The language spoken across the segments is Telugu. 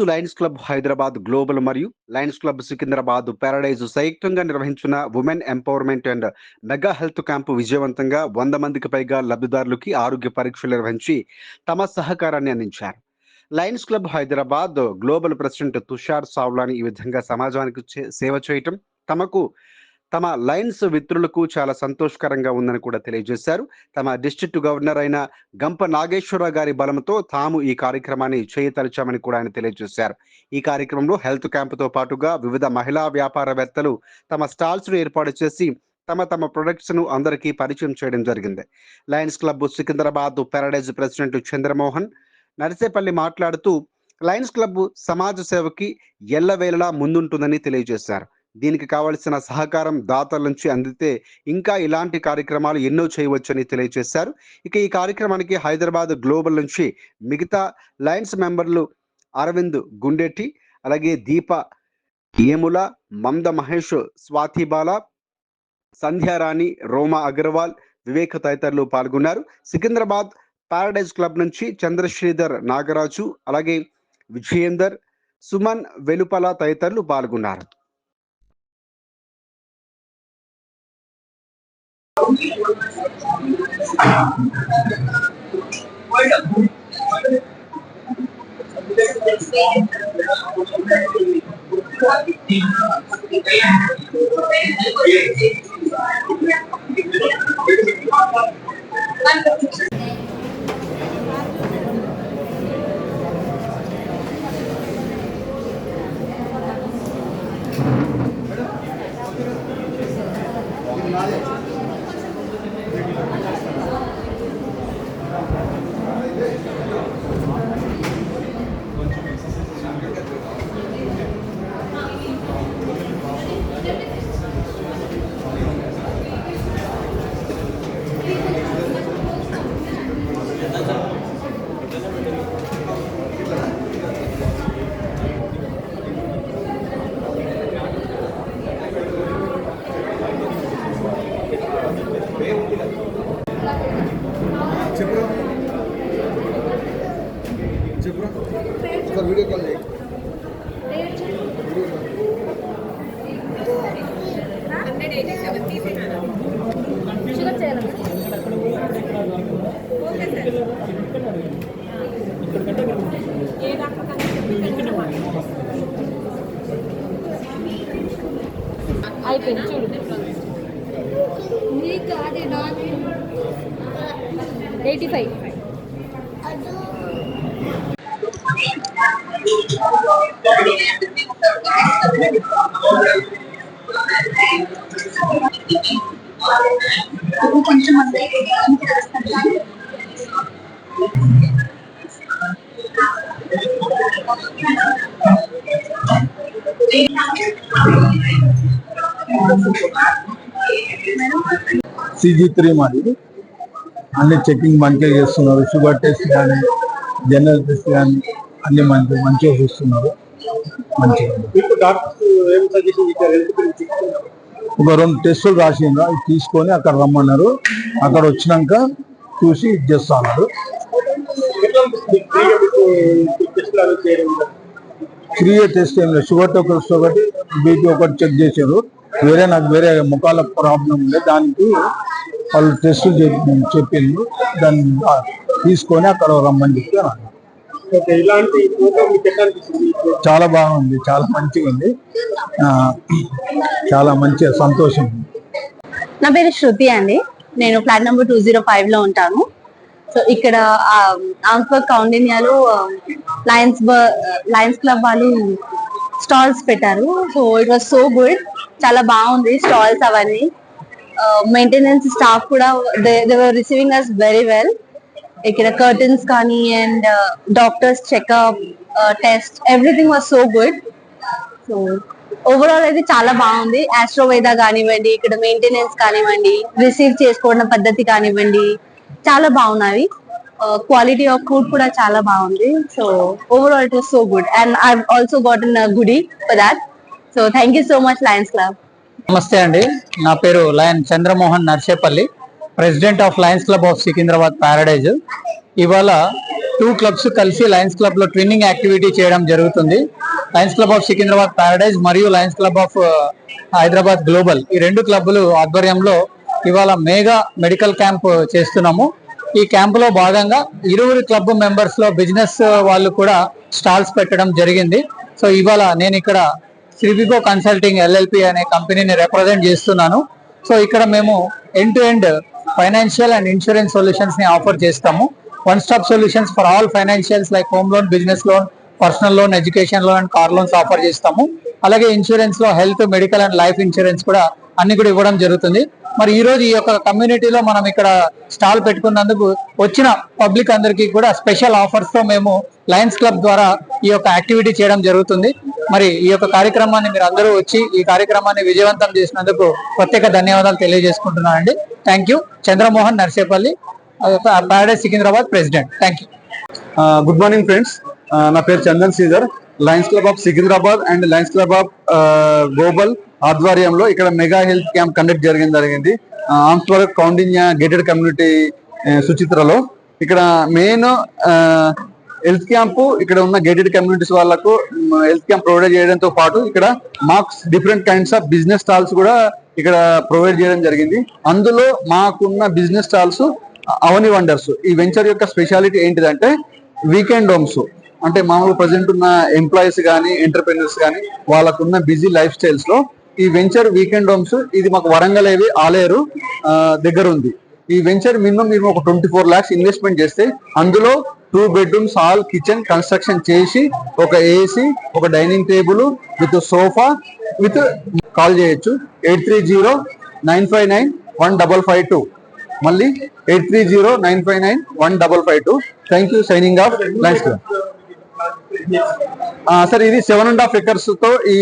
లయన్స్ క్లబ్ హైదరాబాద్ గ్లోబల్ మరియు లయన్స్ క్లబ్ సికింద్రాబాద్ పారడైజ్ సంయుక్తంగా నిర్వహించిన women empowerment and mega health camp విజయవంతంగా 100 మందికి పైగా లబ్ధిదారులకి ఆరోగ్య పరీక్షలు నిర్వహించి తమ సహకారాన్ని అందించారు. Lions Club Hyderabad Global president Tushar Savlani ఈ విధంగా సమాజానికి సేవ చేయటం తమ లయన్స్ మిత్రులకు చాలా సంతోషకరంగా ఉందని కూడా తెలియజేశారు. తమ డిస్ట్రిక్ట్ గవర్నర్ అయిన గంప నాగేశ్వరరావు గారి బలంతో తాము ఈ కార్యక్రమాన్ని చేయతలిచామని కూడా ఆయన తెలియజేశారు. ఈ కార్యక్రమంలో హెల్త్ క్యాంపుతో పాటుగా వివిధ మహిళా వ్యాపారవేత్తలు తమ స్టాల్స్ ను ఏర్పాటు చేసి తమ ప్రొడక్ట్స్ ను అందరికీ పరిచయం చేయడం జరిగింది. Lions Club Secunderabad Paradise president Chandramohan Narsepalli మాట్లాడుతూ లయన్స్ క్లబ్ సమాజ సేవకి ఎల్లవేళలా ముందుంటుందని తెలియజేశారు. దీనికి కావలసిన సహకారం దాతల నుంచి అందితే ఇంకా ఇలాంటి కార్యక్రమాలు ఎన్నో చేయవచ్చని తెలియజేశారు. ఇక ఈ కార్యక్రమానికి హైదరాబాద్ గ్లోబల్ నుంచి మిగతా లయన్స్ మెంబర్లు అరవింద్ గుండెట్టి, అలాగే దీప ఏముల, మంద మహేష్, స్వాతిబాల, సంధ్యారాణి, రోమా అగర్వాల్, వివేక్ తదితరులు పాల్గొన్నారు. సికింద్రాబాద్ పారడైజ్ క్లబ్ నుంచి చంద్రశ్రీధర్ నాగరాజు, అలాగే విజయేందర్, సుమన్ వెలుపల తదితరులు పాల్గొన్నారు. వీడియో కాల్ అయిపోయింది చూడు 85. CG3 మాది అన్ని చెకింగ్ మంచిగా చేస్తున్నారు. షుగర్ టెస్ట్ కానీ జనరల్ టెస్ట్ కానీ అన్ని మంచిగా చూస్తున్నారు. మంచిగా ఒక 2 టెస్టులు రాసిండ్రు, అవి తీసుకొని అక్కడ రమ్మన్నారు. అక్కడ వచ్చినాక చూసి ఇది చేస్తా అన్నారు. ఫ్రీ టెస్ట్ ఏం లేదు. షుగర్ టెస్ట్ ఒకటి, బీపీ ఒకటి చెక్ చేశారు. నాకు వేరే ముఖాల ప్రాబ్లం ఉండే, దానికి వాళ్ళు టెస్టులు చెప్పిండ్రు. దాన్ని తీసుకొని అక్కడ రమ్మని చెప్పి అన్నారు. చాలా బాగుంది, చాలా మంచిగా ఉంది, చాలా మంచిగా సంతోషం. నా పేరు శృతి అండి. నేను ఫ్లాట్ నెంబర్ 205 లో ఉంటాను. సో ఇక్కడ ఆంధ్రప్రదేశ్ కౌండిన్యాలో లయన్స్ క్లబ్ వాళ్ళు స్టాల్స్ పెట్టారు. So it was so good, చాలా బాగుంది స్టాల్స్ అవన్నీ. మెయింటెనెన్స్ స్టాఫ్ కూడా they were receiving us very well. ఇక్కడ కర్టన్స్ కానీ and doctors checkup, test, everything was so good. So overall అయితే చాలా బాగుంది. ఆస్ట్రోవేదా కానివ్వండి, ఇక్కడ మెయింటెనెన్స్ కానివ్వండి, రిసీవ్ చేసుకోవడం పద్ధతి కానివ్వండి, చాలా బాగున్నవి. క్వాలిటీ ఆఫ్ ఫుడ్ కూడా చాలా బాగుంది. So overall it was so good and I also got an goodie for that. So thank you so much, Lions Club. నమస్తే అండి, నా పేరు Lion Chandramohan Narsepalli, president of Lions Club of Secunderabad Paradise. ఇవాళ 2 క్లబ్స్ కలిసి లయన్స్ క్లబ్ లో ట్విన్నింగ్ యాక్టివిటీ చేయడం జరుగుతుంది. Lions Club of Secunderabad Paradise మరియు Lions Club of Hyderabad Global, ఈ 2 క్లబ్లు ఆధ్వర్యంలో ఇవాళ మెగా మెడికల్ క్యాంప్ చేస్తున్నాము. ఈ క్యాంప్ లో భాగంగా 20 క్లబ్ మెంబర్స్ లో బిజినెస్ వాళ్ళు కూడా స్టాల్స్ పెట్టడం జరిగింది. సో ఇవాళ నేను ఇక్కడ శ్రీవిగో కన్సల్టింగ్ LLP అనే కంపెనీని రిప్రజెంట్ చేస్తున్నాను. సో ఇక్కడ మేము end to end financial and insurance solutions ని ఆఫర్ చేస్తాము. One stop solutions for all financials like home loan, business loan, personal loan, education loan and car loans offer చేస్తాము. అలాగే ఇన్సూరెన్స్ లో health, medical and life insurance కూడా అన్ని కూడా ఇవ్వడం జరుగుతుంది. మరి ఈ రోజు ఈ యొక్క కమ్యూనిటీలో మనం ఇక్కడ స్టాల్ పెట్టుకున్నందుకు వచ్చిన పబ్లిక్ అందరికీ కూడా స్పెషల్ ఆఫర్స్ తో మేము లయన్స్ క్లబ్ ద్వారా ఈ యొక్క యాక్టివిటీ చేయడం జరుగుతుంది. మరి ఈ యొక్క కార్యక్రమాన్ని మీరు అందరూ వచ్చి ఈ కార్యక్రమాన్ని విజయవంతం చేసినందుకు ప్రత్యేక ధన్యవాదాలు తెలియజేసుకుంటున్నానండి. Thank you. Chandramohan Narsepalli, Paradise Secunderabad president. Thank you. Good morning friends, నా పేరు Chandan Sridhar. Lions Club of Secunderabad and Lions Club of Global ఆధ్వర్యంలో ఇక్కడ మెగా హెల్త్ క్యాంప్ కండక్ట్ జరిగింది ఆమ్స్బర్గ్ కౌండిన్యా గేటెడ్ కమ్యూనిటీ సుచిత్రలో. ఇక్కడ మెయిన్ హెల్త్ క్యాంపు ఇక్కడ ఉన్న గేటెడ్ కమ్యూనిటీస్ వాళ్ళకు హెల్త్ క్యాంప్ ప్రొవైడ్ చేయడంతో పాటు ఇక్కడ మాకు different kinds of business stalls కూడా ఇక్కడ ప్రొవైడ్ చేయడం జరిగింది. అందులో మాకున్న బిజినెస్ స్టాల్స్ అవని వండర్స్. ఈ వెంచర్ యొక్క స్పెషాలిటీ ఏంటిదంటే వీకెండ్ హోమ్స్. అంటే మామూలు ప్రజెంట్ ఉన్న ఎంప్లాయీస్ కానీ ఎంటర్ప్రెన్యూర్స్ కానీ వాళ్ళకున్న బిజీ లైఫ్ స్టైల్స్ లో ఈ వెంచర్ వీకెండ్ హోమ్స్ ఇది మాకు వరంగల్ ఆలేరు దగ్గర ఉంది. ఈ వెంచర్ మినిమం మీరు ఒక 24 lakhs ఇన్వెస్ట్మెంట్ చేస్తే అందులో 2 bedrooms హాల్, కిచెన్ కన్స్ట్రక్షన్ చేసి ఒక AC, ఒక dining table with sofa with call చేయొచ్చు 8309591552. మళ్ళీ 8309591552. Thank you. Signing off Lions club. Sir ఇది 7.5 acres తో ఈ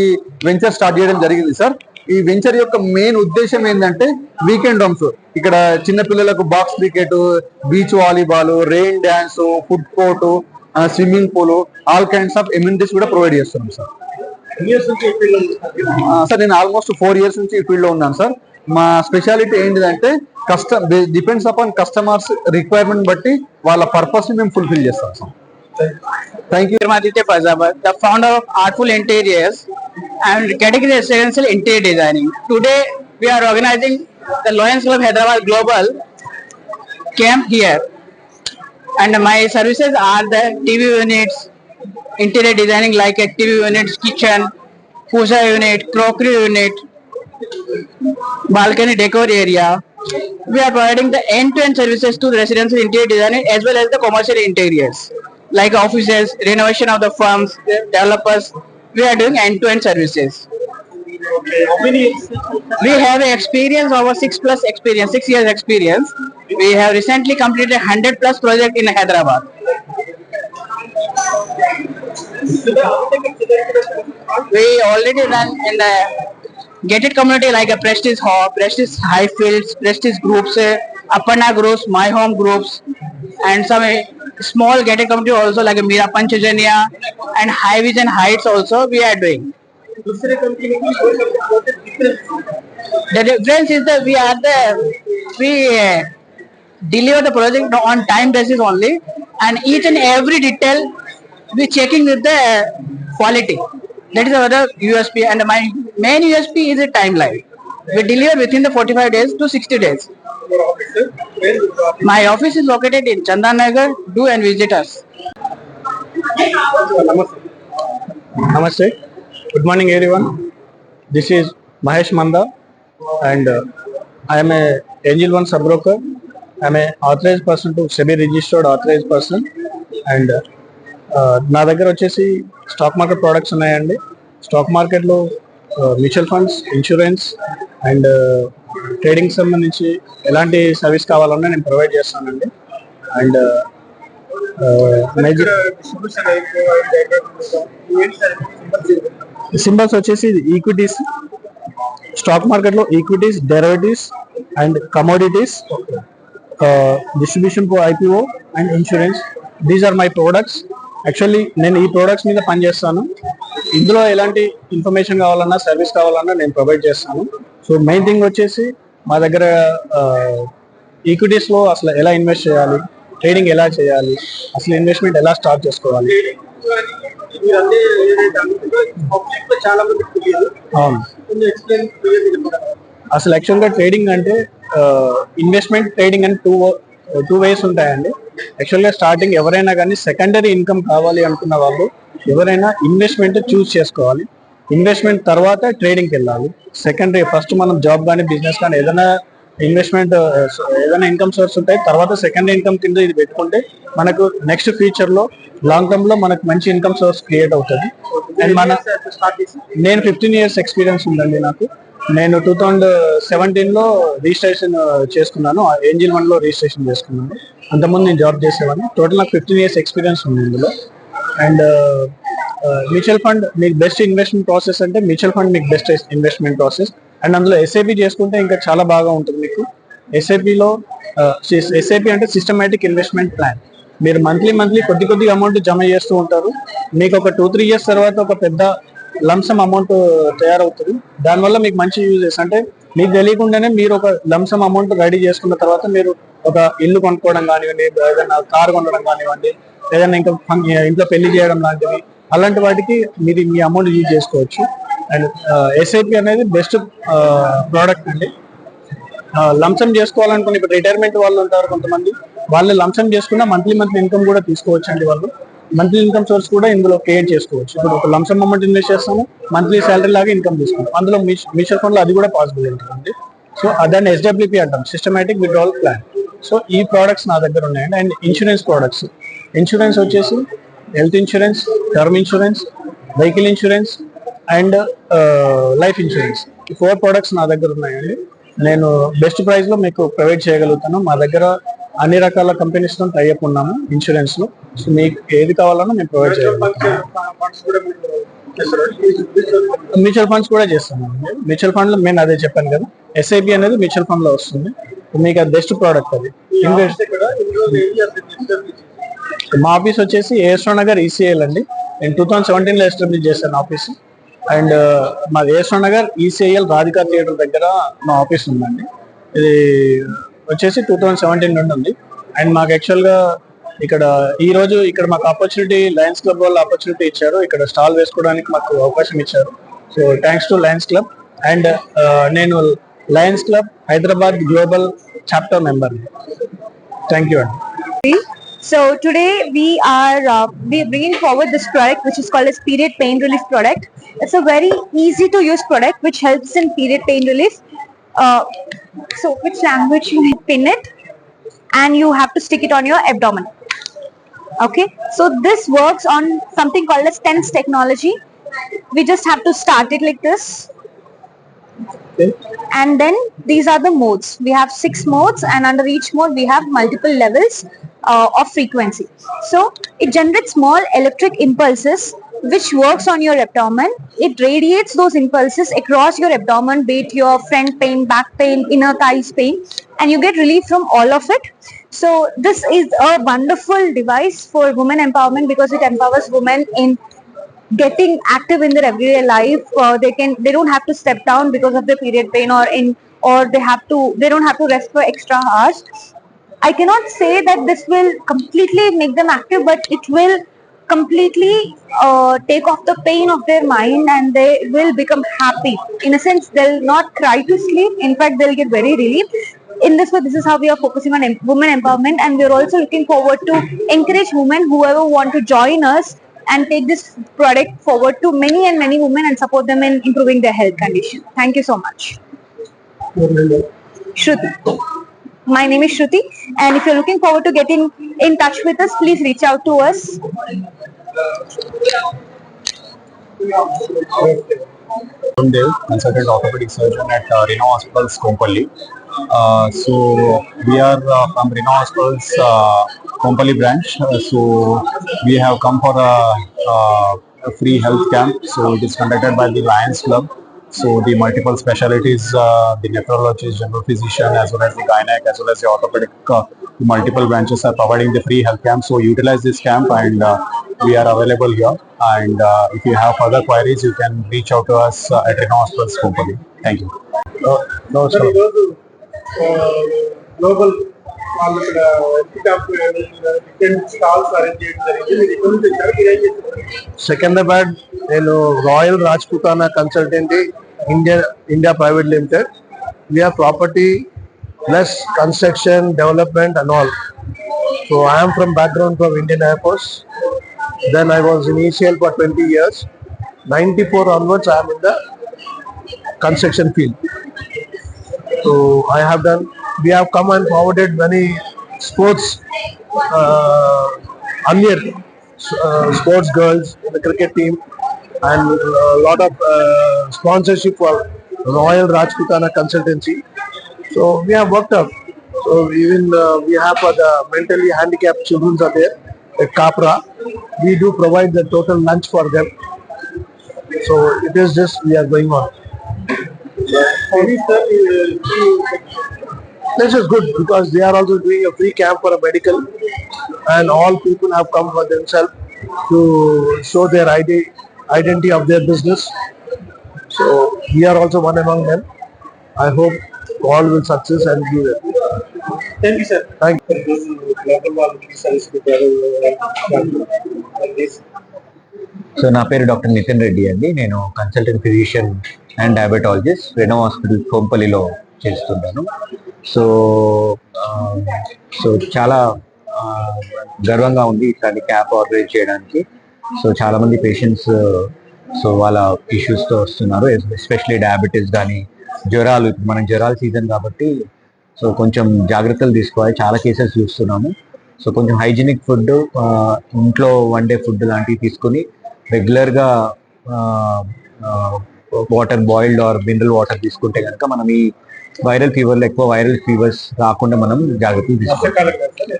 వెంచర్ స్టార్ట్ చేయడం జరిగింది సార్. ఈ వెంచర్ యొక్క మెయిన్ ఉద్దేశం ఏంటంటే వీకెండ్ హోమ్స్. ఇక్కడ చిన్న పిల్లలకు box cricket, beach volleyball, rain dance, food court, swimming pool, all kinds of amenities కూడా ప్రొవైడ్ చేస్తున్నాం సార్. సార్ నేను ఆల్మోస్ట్ 4 years నుంచి ఈ ఫీల్డ్ లో ఉన్నాను సార్. మా స్పెషాలిటీ ఏంటిదంటే డిపెండ్స్ అపాన్ కస్టమర్స్ రిక్వైర్మెంట్ బట్టి వాళ్ళ పర్పస్ ని మేము ఫుల్ఫిల్ చేస్తాం sir. Thank you. Aditya Fazabad, the founder of Artful Interiors and category residential interior designing. Today we are organizing the Lions Club Hyderabad Global camp here, and my services are the TV units, interior designing like a TV units, kitchen, puja unit, crockery unit, balcony decor area. We are providing the end-to-end services to the residential interior designing as well as the commercial interiors like offices, renovation of the firms, developers. We are doing end-to-end services. We have experience over 6 years experience. We have recently completed 100+ project in Hyderabad. We already run in the gated community like a Prestige Hall, Prestige Highfields, Prestige groups, Aparna groups, My Home groups, and some small gated community also like a Mira Panchajanya and High Vision Heights also we are doing. The difference is that we deliver the project on time basis only, and each and every detail we checking with the quality. That is our USP, and my main USP is a timeline. We deliver within the 45 days to 60 days. My office is located in Chandanagar. Do and visit us. Namaste. Good morning everyone. This is Mahesh Manda and I am a Angel One sub-broker. I am a authorized person to SEBI registered authorized person, and నా దగ్గర వచ్చేసి స్టాక్ మార్కెట్ ప్రొడక్ట్స్ ఉన్నాయండి. స్టాక్ మార్కెట్లో mutual funds, insurance and trading సంబంధించి ఎలాంటి సర్వీస్ కావాలన్నా నేను ప్రొవైడ్ చేస్తానండి. అండ్ సింబల్స్ వచ్చేసి ఈక్విటీస్, స్టాక్ మార్కెట్లో equities, derivatives and commodities, distribution for IPO and insurance. These are my products. Actually నేను ఈ ప్రోడక్ట్స్ మీద పనిచేస్తాను. ఇందులో ఎలాంటి ఇన్ఫర్మేషన్ కావాలన్నా సర్వీస్ కావాలన్నా నేను ప్రొవైడ్ చేస్తాను. సో మెయిన్ థింగ్ వచ్చేసి మా దగ్గర ఈక్విటీస్ లో అసలు ఎలా ఇన్వెస్ట్ చేయాలి, ట్రేడింగ్ ఎలా చేయాలి, అసలు ఇన్వెస్ట్మెంట్ ఎలా స్టార్ట్ చేసుకోవాలి. అవును, అసలు యాక్చువల్గా ట్రేడింగ్ అంటే ఇన్వెస్ట్మెంట్ ట్రేడింగ్ అని టూ వేస్ ఉంటాయండి. యాక్చువల్గా స్టార్టింగ్ ఎవరైనా కానీ సెకండరీ ఇన్కమ్ కావాలి అనుకున్న వాళ్ళు ఎవరైనా ఇన్వెస్ట్మెంట్ చూస్ చేసుకోవాలి. ఇన్వెస్ట్మెంట్ తర్వాత ట్రేడింగ్కి వెళ్ళాలి. సెకండరీ ఫస్ట్ మనం జాబ్ కానీ బిజినెస్ కానీ ఏదైనా ఇన్వెస్ట్మెంట్ ఏదైనా ఇన్కమ్ సోర్స్ ఉంటాయి, తర్వాత సెకండరీ ఇన్కమ్ కింద ఇది పెట్టుకుంటే మనకు నెక్స్ట్ ఫ్యూచర్ లో లాంగ్ టర్మ్ లో మనకు మంచి ఇన్కమ్ సోర్స్ క్రియేట్ అవుతుంది. అండ్ నేను 15 years ఎక్స్పీరియన్స్ ఉందండి నాకు. నేను 2017 లో రిజిస్ట్రేషన్ చేసుకున్నాను, ఏంజిల్ 1 లో రిజిస్ట్రేషన్ చేసుకున్నాను. అంతకుముందు నేను జాబ్ చేసేవాడిని. టోటల్ నాకు 15 years ఎక్స్పీరియన్స్ ఉంది ఇందులో. అండ్ మ్యూచువల్ ఫండ్ మీకు బెస్ట్ ఇన్వెస్ట్మెంట్ ప్రాసెస్ అంటే మ్యూచువల్ ఫండ్ మీకు బెస్ట్ ఇన్వెస్ట్మెంట్ ప్రాసెస్. అండ్ అందులో ఎస్ఐపి చేసుకుంటే ఇంకా చాలా బాగా ఉంటుంది మీకు. ఎస్ఐపిలో ఎస్ఐపి అంటే సిస్టమేటిక్ ఇన్వెస్ట్మెంట్ ప్లాన్. మీరు మంత్లీ కొద్ది అమౌంట్ జమ చేస్తూ ఉంటారు. మీకు ఒక 2-3 years తర్వాత ఒక పెద్ద లంసమ్ అమౌంట్ తయారవుతుంది. దానివల్ల మీకు మంచి యూజెస్ అంటే మీకు తెలియకుండానే మీరు ఒక లంసమ్ అమౌంట్ రెడీ చేసుకున్న తర్వాత మీరు ఒక ఇల్లు కొనుక్కోవడం కానివ్వండి, ఏదైనా కార్ కొనడం కానివ్వండి, ఏదైనా ఇంకా ఇంట్లో పెళ్లి చేయడం లాంటివి, అలాంటి వాటికి మీరు మీ అమౌంట్ యూజ్ చేసుకోవచ్చు. అండ్ ఎస్ఐపి అనేది బెస్ట్ ప్రోడక్ట్ అండి. లంసమ్ చేసుకోవాలనుకుని ఇప్పుడు రిటైర్మెంట్ వాళ్ళు ఉంటారు కొంతమంది, వాళ్ళు లంసమ్ చేసుకున్న మంత్లీ ఇన్కమ్ కూడా తీసుకోవచ్చు అండి. వాళ్ళు మంత్లీ ఇన్కమ్ సోర్స్ కూడా ఇందులో క్రియేట్ చేసుకోవచ్చు. ఇప్పుడు ఒక లంసమ్ అమౌంట్ ఇన్వెస్ట్ చేస్తాము, మంత్లీ శాలరీ లాగా ఇన్కమ్ తీసుకుంటాం. అందులో మ్యూచువల్ ఫండ్ లో అది కూడా పాసిబుల్ ఉంటుంది. సో దాన్ని SWP అంటాం, సిస్టమేటిక్ విత్డ్రావల్ ప్లాన్. సో ఈ ప్రోడక్ట్స్ నా దగ్గర ఉన్నాయండి. అండ్ ఇన్సూరెన్స్ ప్రోడక్ట్స్, ఇన్సూరెన్స్ వచ్చేసి health insurance, term insurance, vehicle insurance and life insurance. ఈ 4 ప్రోడక్ట్స్ నా దగ్గర ఉన్నాయండి. నేను బెస్ట్ ప్రైస్ లో మీకు ప్రొవైడ్ చేయగలుగుతాను. మా దగ్గర అన్ని రకాల కంపెనీస్ తో టైఅప్ ఉన్నాము ఇన్సూరెన్స్ లో. సో మీకు ఏది కావాలన్నా మేము ప్రొవైడ్ చేయగలుగుతాం. మ్యూచువల్ ఫండ్స్ కూడా చేస్తాము. మ్యూచువల్ ఫండ్ లో నేను అదే చెప్పాను కదా, ఎస్ఐపి అనేది మ్యూచువల్ ఫండ్ లో వస్తుంది. మీకు అది బెస్ట్ ప్రోడక్ట్. అది మా ఆఫీస్ వచ్చేసి ఏఎస్ఆర్ నగర్ ECIL అండి. నేను 2017 లో ఎస్టాబ్లిష్ చేశాను ఆఫీస్. అండ్ మా ASR Nagar ECIL Radhika theatre దగ్గర మా ఆఫీస్ ఉందండి. ఇది వచ్చేసి 2017 నుండి ఉంది. అండ్ మాకు యాక్చువల్ గా ఈ రోజు ఇక్కడ మాకు ఆపర్చునిటీ లయన్స్ క్లబ్ వాళ్ళు ఆపర్చునిటీ ఇచ్చారు, ఇక్కడ స్టాల్ వేసుకోవడానికి మాకు అవకాశం ఇచ్చారు. So thanks to Lions Club. And నేను Lions Club Hyderabad Global chapter member. Thank you అండి. So today we are bringing forward this product which is called as period pain relief product. It's a very easy to use product which helps in period pain relief. So which language you pin it and you have to stick it on your abdomen. Okay, so this works on something called as TENS technology. We just have to start it like this. Okay. And then these are the modes. We have 6 modes and under each mode we have multiple levels of frequency. So it generates small electric impulses which works on your abdomen. It radiates those impulses across your abdomen, be it your front pain, back pain, inner thighs pain, and you get relief from all of it. So this is a wonderful device for women empowerment because it empowers women in getting active in their everyday life. They don't have to step down because of their period pain or they don't have to rest for extra hours. I cannot say that this will completely make them active, but it will completely take off the pain of their mind and they will become happy. In a sense, they'll not cry to sleep. In fact, they'll get very relieved. In this way, this is how we are focusing on women empowerment, and we are also looking forward to encourage women whoever want to join us and take this product forward to many women and support them in improving their health condition. Thank you so much. Shruti. My name is Shruti, and if you're looking forward to getting in touch with us, please reach out to us. I'm Dev, consultant orthopedic surgeon at Reno Hospitals, Kompally. So we are from Reno Hospitals Kompally branch. So we have come for a free health camp. So it is conducted by the Lions Club. So the multiple specialties, the nephrologist, general physician, as well as the gynec, as well as the orthopedic multiple branches are providing the free health camp. So utilize this camp, and we are available here. And if you have further queries, you can reach out to us at Reno Hospitals Kompally. Thank you. Global వాళ్ళు ఇక్కడ డిఫరెంట్ స్టాల్స్ అరేంజ్ చేయడం జరిగింది. మీరు ఇక్కడ నుంచి వచ్చారు, మీరు ఏం చేస్తున్నారు? సికింద్రాబాద్, నేను royal Rajputana consultant India private limited. We are property plus construction development and all. So I'm from background from Indian air force. Then I was in ECL for 20 years. 94 onwards, I am in the construction field. So I have done. We have come and forwarded many sports, earlier sports girls in the cricket team, and a lot of sponsorship for Royal Rajputana Consultancy. So we have worked up. So even we have for the mentally handicapped children are there at Capra. We do provide the total lunch for them. So it is just we are going on. This is good because they are also doing a free camp for a medical, and all people have come for themselves to show their identity of their business. So we are also one among them. I hope all will success and do well. Thank you, sir. Thank you. So నా పేరు డాక్టర్ నితిన్ రెడ్డి అండి. నేను consultant physician and diabetologist Reno hospital కోంపల్లిలో చేస్తున్నాను. సో సో చాలా గర్వంగా ఉంది ఇట్లాంటి క్యాంప్ ఆర్గనైజ్ చేయడానికి. సో చాలా మంది పేషెంట్స్ సో వాళ్ళ ఇష్యూస్తో వస్తున్నారు, ఎస్పెషలీ డయాబెటీస్ కానీ జ్వరాలు. ఇప్పుడు మనం జ్వరాల సీజన్ కాబట్టి సో కొంచెం జాగ్రత్తలు తీసుకోవాలి. చాలా కేసెస్ చూస్తున్నాము. సో కొంచెం హైజీనిక్ ఫుడ్, ఇంట్లో వండే ఫుడ్ లాంటివి తీసుకుని రెగ్యులర్గా water, boiled or mineral water తీసుకుంటే కనుక మనం ఈ వైరల్ ఫీవర్లో ఎక్కువ వైరల్ ఫీవర్స్ రాకుండా మనం జాగ్రత్తలు తీసుకోవాలి.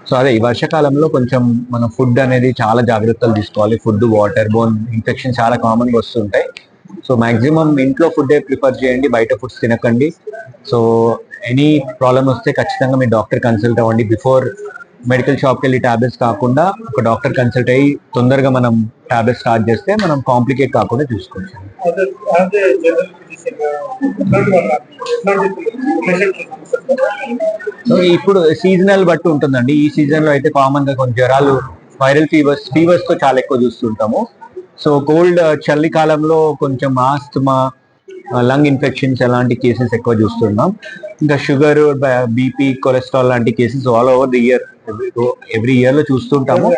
సో అదే ఈ వర్షాకాలంలో కొంచెం మనం ఫుడ్ అనేది చాలా జాగ్రత్తలు తీసుకోవాలి. ఫుడ్, వాటర్ బోర్న్ ఇన్ఫెక్షన్ చాలా కామన్గా వస్తుంటాయి. సో మాక్సిమం ఇంట్లో ఫుడ్డే ప్రిఫర్ చేయండి, బయట ఫుడ్స్ తినకండి. సో ఎనీ ప్రాబ్లమ్ వస్తే ఖచ్చితంగా మీ డాక్టర్ కన్సల్ట్ అవ్వండి. బిఫోర్ మెడికల్ షాప్కి వెళ్ళి టాబ్లెట్స్ కాకుండా ఒక డాక్టర్ కన్సల్ట్ అయ్యి తొందరగా మనం టాబ్లెట్స్ స్టార్ట్ చేస్తే మనం కాంప్లికేట్ కాకుండా చూసుకోవచ్చు. సో ఇప్పుడు సీజనల్ బట్టి ఉంటుందండి. ఈ సీజన్ లో అయితే కామన్ గా కొంచెం జ్వరాలు, వైరల్ ఫీవర్స్ తో చాలా ఎక్కువ చూస్తుంటాము. సో కోల్డ్, చలికాలంలో కొంచెం ఆస్తమా, లంగ్ ఇన్ఫెక్షన్స్ అలాంటి కేసెస్ ఎక్కువ చూస్తున్నాం. ఇంకా షుగర్, బీపీ, కొలెస్ట్రాల్ లాంటి cases all over the year, every year లో చూస్తుంటాము.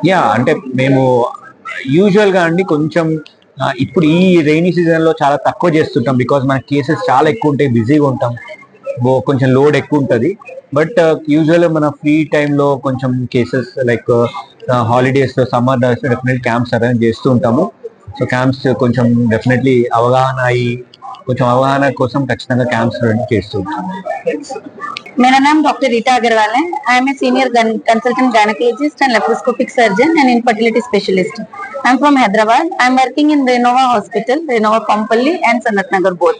యా, అంటే మేము యూజువల్ గా అండి కొంచెం ఇప్పుడు ఈ రైనీ సీజన్ లో చాలా తక్కువ చేస్తుంటాం. బికాస్ మన కేసెస్ చాలా ఎక్కువ ఉంటాయి, బిజీగా ఉంటాం, కొంచెం లోడ్ ఎక్కువ ఉంటుంది. బట్ యూజువల్ మన ఫ్రీ టైంలో కొంచెం కేసెస్ లైక్ హాలిడేస్ లో, సమ్మర్ డెఫినెట్లీ క్యాంప్స్ అరేంజ్ చేస్తూ ఉంటాము. సో క్యాంప్స్ కొంచెం డెఫినెట్లీ కొంచెం అవగాహన కోసం ఖచ్చితంగా క్యాంప్స్ చేస్తూ ఉంటాము. मेरा नाम डॉक्टर रीटा अग्रवाल है. I am a senior consultant gynaecologist and laparoscopic surgeon and infertility specialist. I am from Hyderabad. I am working in Renova hospital, Renova Kompally and Sanath Nagar both.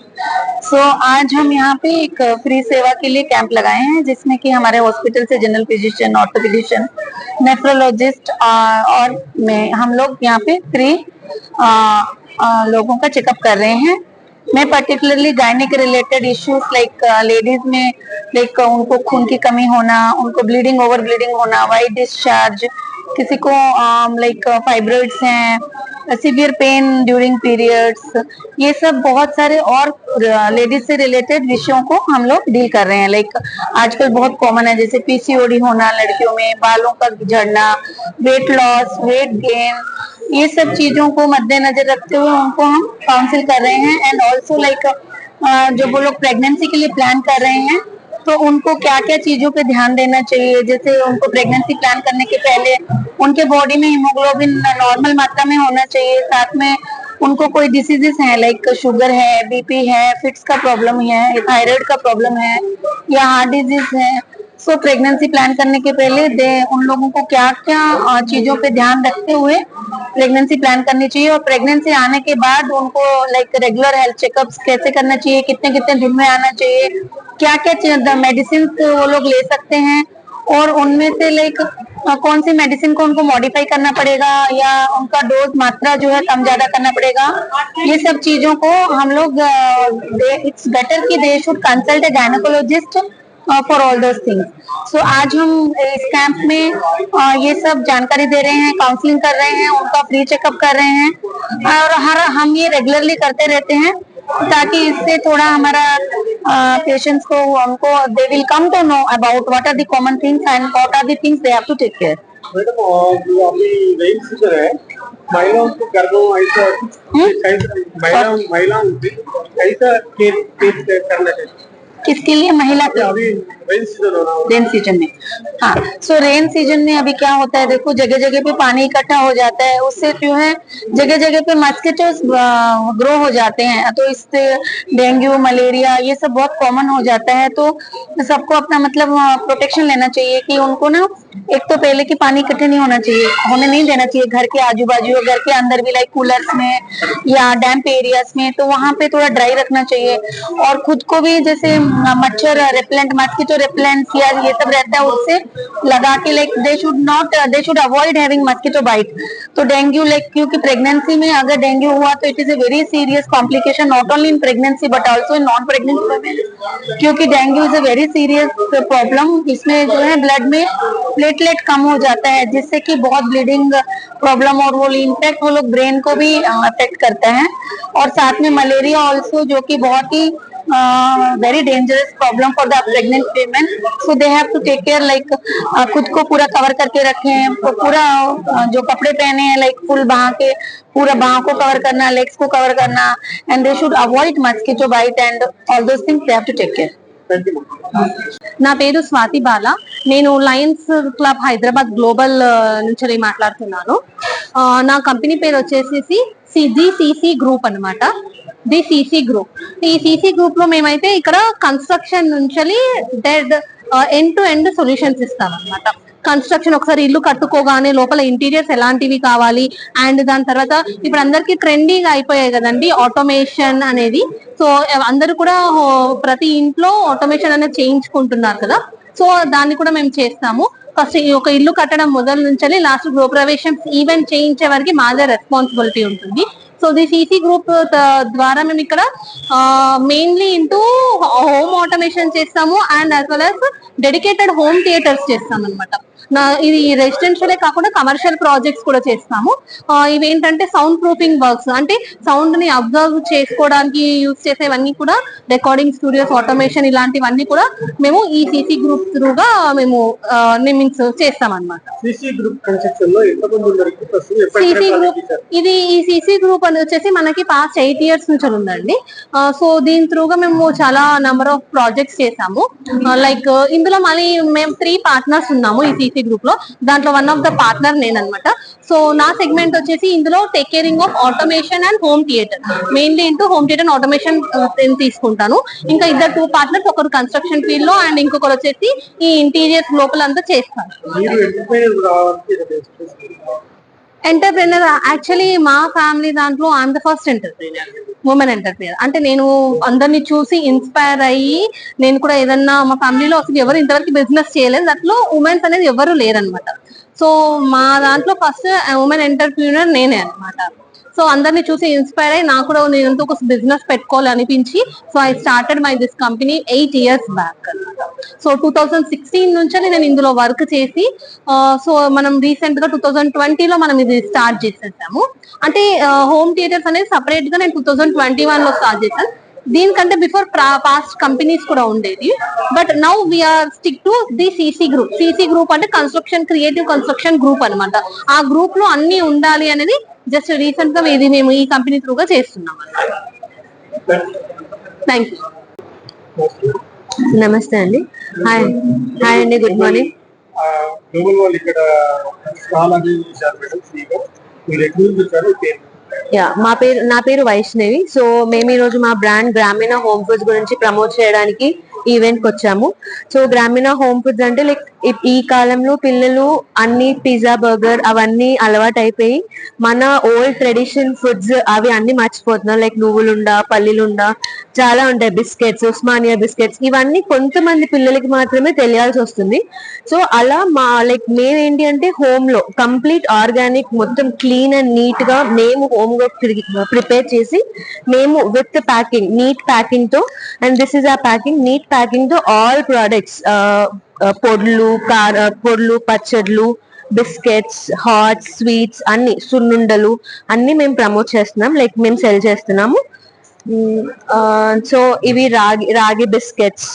So आज हम यहाँ पे एक फ्री सेवा के लिए कैंप लगाए हैं, जिसमें कि हमारे हॉस्पिटल से जनरल फिजिशियन, ऑर्थोपेडिशियन, नेफ्रोलॉजिस्ट और हम लोग यहाँ पे फ्री लोगों का चेकअप कर रहे हैं. मैं particularly gynaec related issues like ladies में लाइक उनको खून की कमी होना, उनको ब्लीडिंग, ओवर ब्लीडिंग होना, वाइट डिस्चार्ज, किसी को लाइक फाइब्रॉइड्स हैं, सीवियर पेन ड्यूरिंग पीरियड्स, ये सब बहुत सारे और लेडीज से रिलेटेड विषयों को हम लोग डील कर रहे हैं. लाइक आजकल बहुत कॉमन है, जैसे पीसीओडी होना लड़कियों में, बालों का झड़ना, वेट लॉस, वेट गेन, ये सब चीजों को मद्देनजर रखते हुए उनको हम काउंसिल कर रहे हैं. एंड ऑल्सो लाइक जो वो लोग प्रेगनेंसी के लिए प्लान कर रहे हैं, तो उनको क्या क्या चीजों पे ध्यान देना चाहिए. जैसे उनको प्रेगनेंसी प्लान करने के पहले उनके बॉडी में हीमोग्लोबिन नॉर्मल मात्रा में होना चाहिए. साथ में उनको कोई डिसीजेस हैं लाइक शुगर है, बीपी है, फिट्स का प्रॉब्लम है, थायराइड का प्रॉब्लम है या हार्ट डिजीज है. सो प्रेगनेंसी प्लान करने के पहले उन लोगों को क्या क्या चीजों पे ध्यान रखते हुए प्रेगनेंसी प्लान करनी चाहिए, और प्रेगनेंसी आने के बाद उनको लाइक रेगुलर हेल्थ चेकअप्स कैसे करना चाहिए, कितने कितने दिन में आना चाहिए, क्या क्या मेडिसिन वो लोग ले सकते हैं, और उनमें से लाइक कौन सी मेडिसिन को उनको मॉडिफाई करना पड़ेगा या उनका डोज मात्रा जो है कम ज्यादा करना पड़ेगा, ये सब चीजों को हम लोग इट्स बेटर कि they should consult a gynaecologist for all those things. So आज हम इस कैंप में ये सब जानकारी दे रहे हैं, काउंसलिंग कर रहे हैं, उनका फ्री चेकअप कर रहे हैं, और हम ये रेगुलरली करते रहते हैं ताकि इससे थोड़ा हमारा पेशेंट्स को उनको they will come to know about what are the common things and what are the things they have to take care. Madam जो अभी रेन सीजन है, महिलाओं को गर्भों ऐसा महिलाओं कैसा केयर करना चाहिए, किसके लिए? महिला के रेन सीजन में। हाँ, सो रेन सीजन में अभी क्या होता है, देखो जगह जगह पे पानी इकट्ठा हो जाता है, उससे जो है जगह जगह पे मस्किटोस ग्रो हो जाते हैं, तो इससे डेंगू मलेरिया ये सब बहुत कॉमन हो जाता है। तो सबको अपना मतलब प्रोटेक्शन लेना चाहिए कि उनको ना एक तो पहले कि पानी इकट्ठे नहीं होने नहीं देना चाहिए घर के आजू बाजू, घर के अंदर भी लाइक कूलर्स में या डैम्प एरियाज में, तो वहां पे थोड़ा ड्राई रखना चाहिए। और खुद को भी जैसे मच्छर रिपेलेंट, मस्किटो रिपेलेंट या ये सब रहता है उससे लगा के like they should avoid having mosquito bite. तो डेंगू लाइक क्योंकि प्रेगनेंसी में अगर डेंगू हुआ तो it is a very serious complication not only in pregnancy but also in non pregnant women, क्योंकि dengue is a very serious problem. इसमें जो है ब्लड में प्लेटलेट कम हो जाता है जिससे कि बहुत ब्लीडिंग प्रॉब्लम और वो इनफैक्ट वो लोग ब्रेन को भी अफेक्ट करता है। और साथ में मलेरिया ऑल्सो जो कि बहुत ही very dangerous problem for the pregnant women, so they have to take care like खुद को पूरा कवर करके रखें, पूरा जो कपड़े पहने हैं लाइक फुल बाह के पूरा बाह को कवर करना, लेग्स को कवर करना, and they should avoid mosquito bite and all those things they have to take care. నా పేరు స్వాతి బాల, నేను లయన్స్ క్లబ్ హైదరాబాద్ గ్లోబల్ నుంచి మాట్లాడుతున్నాను. నా కంపెనీ పేరు వచ్చేసి సిజి గ్రూప్ అన్నమాట. The CC group. ఈ సిసి గ్రూప్ లో మేమైతే ఇక్కడ కన్స్ట్రక్షన్ నుంచి ఎండ్ టు ఎండ్ సొల్యూషన్స్ ఇస్తాం అనమాట. కన్స్ట్రక్షన్ ఒకసారి ఇల్లు కట్టుకోగానే లోపల ఇంటీరియర్స్ ఎలాంటివి కావాలి, అండ్ దాని తర్వాత ఇప్పుడు అందరికి ట్రెండీగా అయిపోయాయి కదండి ఆటోమేషన్ అనేది. సో అందరూ కూడా ప్రతి ఇంట్లో ఆటోమేషన్ అనేది చేయించుకుంటున్నారు కదా, సో దాన్ని కూడా మేము చేస్తాము. ఫస్ట్ ఒక ఇల్లు కట్టడం మొదలు నుంచి లాస్ట్ గృహప్రవేశం ఈవెంట్ చేయించే వరకు మాదే రెస్పాన్సిబిలిటీ ఉంటుంది. సో ది సిసి గ్రూప్ ద్వారా మేము ఇక్కడ మెయిన్లీ ఇంటూ హోమ్ ఆటోమేషన్ చేస్తాము and as well as dedicated home theatres చేస్తాం అనమాట. ఇది రెసిడెన్షియలే కాకుండా కమర్షియల్ ప్రాజెక్ట్స్ కూడా చేస్తాము. ఇవేంటంటే సౌండ్ ప్రూఫింగ్ వర్క్స్, అంటే సౌండ్ ని అబ్జర్వ్ చేసుకోవడానికి యూజ్ చేసేవన్నీ కూడా రికార్డింగ్ స్టూడియోస్, ఆటోమేషన్ ఇలాంటివన్నీ కూడా మేము ఈ సిసి గ్రూప్ త్రూగా మేము మీన్స్ చేస్తాం అనమాట. సిసి గ్రూప్ ఇది ఈ సిసి గ్రూప్ అని వచ్చేసి మనకి పాస్ట్ 8 years నుంచి ఉందండి. సో దీని త్రూగా మేము చాలా నెంబర్ ఆఫ్ ప్రాజెక్ట్స్ చేసాము. లైక్ ఇందులో మళ్ళీ మేము 3 partners ఉన్నాము ఈ సిసి గ్రూప్ లో. దాంట్లో వన్ ఆఫ్ ద పార్ట్నర్ నేనన్నమాట. సో నా సెగ్మెంట్ వచ్చేసి ఇందులో take caring of automation and home theatre, mainly into home theatre automation తీసుకుంటాను. ఇంకా 2 partners, ఒకరు కన్స్ట్రక్షన్ ఫీల్డ్ లో అండ్ ఇంకొకరు వచ్చేసి ఈ ఇంటీరియర్స్ లోపల అంతా చేస్తాను. ఎంటర్ప్రెనర్ యాక్చువల్లీ మా ఫ్యామిలీ దాంట్లో I'm the first entrepreneur, women entrepreneur. అంటే నేను అందరిని చూసి ఇన్స్పైర్ అయ్యి నేను కూడా ఏదన్నా మా ఫ్యామిలీలో అసలు ఎవరు ఇంతవరకు బిజినెస్ చేయలేదు, దాంట్లో ఉమెన్స్ అనేది ఎవరు లేరనమాట. సో మా దాంట్లో ఫస్ట్ ఉమెన్ ఎంటర్ప్రెనర్ నేనే అనమాట. సో అందరిని చూసి ఇన్స్పైర్ అయ్యి నాకు కూడా నేనంతా ఒక బిజినెస్ పెట్టుకోవాలి అనిపించి so I started my this company 8 years back అనమాట. సో 2016 నుంచి నేను ఇందులో వర్క్ చేసి సో మనం రీసెంట్ గా 2020లో మనం ఇది స్టార్ట్ చేసేసాము. అంటే హోమ్ థియేటర్స్ అనేది సపరేట్ గా నేను 2021 లో స్టార్ట్ చేశాను. దీనికంటే బిఫోర్ పాస్ట్ కంపెనీస్ కూడా ఉండేది, but now we are stick to the CC group. CC group అంటే కన్స్ట్రక్షన్ క్రియేటివ్ కన్స్ట్రక్షన్ గ్రూప్ అనమాట. ఆ గ్రూప్ లో అన్ని ఉండాలి అనేది జస్ట్ రీసెంట్ గా ఇది మేము ఈ కంపెనీ త్రూగా చేస్తున్నాం అన్నమాట. Thank you. నమస్తే అండి. హాయ్ అండి, గుడ్ మార్నింగ్. నా పేరు వైష్ణవి. సో మేము ఈ రోజు మా బ్రాండ్ గ్రామీణ హోమ్ ఫుడ్స్ గురించి ప్రమోట్ చేయడానికి ఈవెంట్ కి వచ్చాము. సో గ్రామీణ హోమ్ ఫుడ్స్ అంటే లైక్ ఈ కాలంలో పిల్లలు అన్ని పిజ్జా బర్గర్ అవన్నీ అలవాటు అయిపోయి మన ఓల్డ్ ట్రెడిషన్ ఫుడ్స్ అవి అన్ని మర్చిపోతున్నారు. లైక్ నువ్వులుండ, పల్లీలుండ చాలా ఉంటాయి, బిస్కెట్స్, ఉస్మానియా బిస్కెట్స్, ఇవన్నీ కొంతమంది పిల్లలకి మాత్రమే తెలియాల్సి వస్తుంది. సో అలా మేము ఏంటి అంటే హోమ్ లో కంప్లీట్ ఆర్గానిక్ మొత్తం క్లీన్ అండ్ నీట్ గా మేము హోమ్ గా ప్రిపేర్ చేసి మేము విత్ ప్యాకింగ్, నీట్ ప్యాకింగ్ తో, అండ్ దిస్ ఇస్ ఆ ప్యాకింగ్, నీట్ ప్యాకింగ్ తో ఆల్ ప్రొడక్ట్స్, పొడులు, పచ్చడ్లు, బిస్కెట్స్, హాట్ స్వీట్స్ అన్ని, సున్నుండలు అన్ని మేము ప్రమోట్ చేస్తున్నాం, లైక్ మేము సెల్ చేస్తున్నాము. సో ఇవి రాగి బిస్కెట్స్,